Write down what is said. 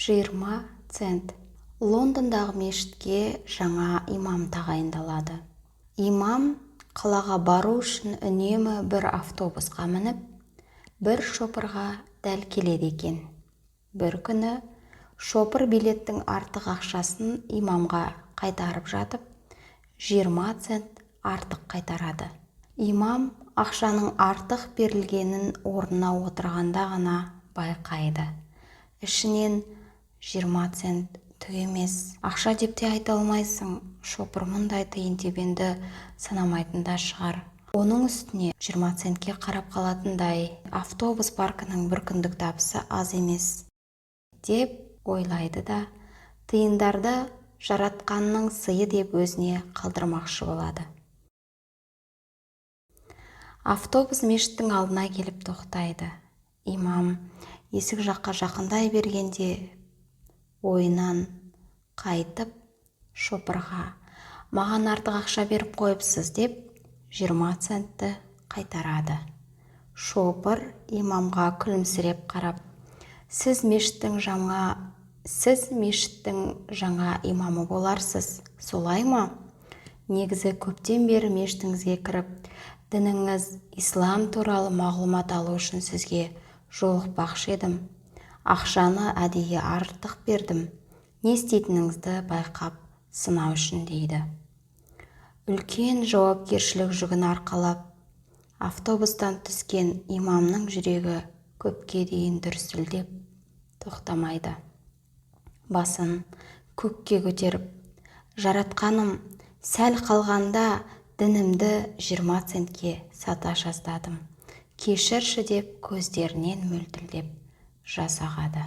20 цент. Лондондағы мешітке жаңа имам тағайындалады. Имам қалаға бару үшін үнемі бір автобусқа мініп, бір шопырға дәл келеді екен. Бір күні шопыр билеттің артық ақшасын имамға қайтарып жатып, 20 цент артық қайтарады. Имам ақшаның артық берілгенін орнына отырғанда ғана байқайды. Ішінен 20 цент түк емес. Ақша деп те айта алмайсың, шопыр мұндай тиын-тебенді санамайтын да шығар. Оның үстіне 20 центке қарап қалатындай автобус паркінің бір күндік табысы аз емес деп ойлайды да, тиындарды жаратқанның сыйы деп өзіне қалдырмақшы болады. Автобус мешіттің алдына келіп тоқтайды. Имам есік жаққа жақындай бергенде ойынан қайтып шопырға «Маған артық ақша беріп қойыпсыз» деп 20 центті қайтарады. Шопыр имамға күлімсіреп қарап: Сіз мешіттің жаңа имамы боларсыз, солай ма? Негізі көптен бері мешітіңізге кіріп, дініңіз ислам туралы мағлұмат алу үшін сізге жолықпақшы едім. Ақшаны әдейі артық бердім. Не істейтініңізді байқап сынау үшін дейді. Үлкен жауапкершілік жүгін арқалап, автобустан түскен имамның жүрегі көпке дейін дүрсілдеп тоқтамайды. Басын көкке көтеріп: Жаратқаным, сәл қалғанда дінімді 20 центке сата жаздадым. Кешірші деп көздерінен мөлтілдеп жас ағады.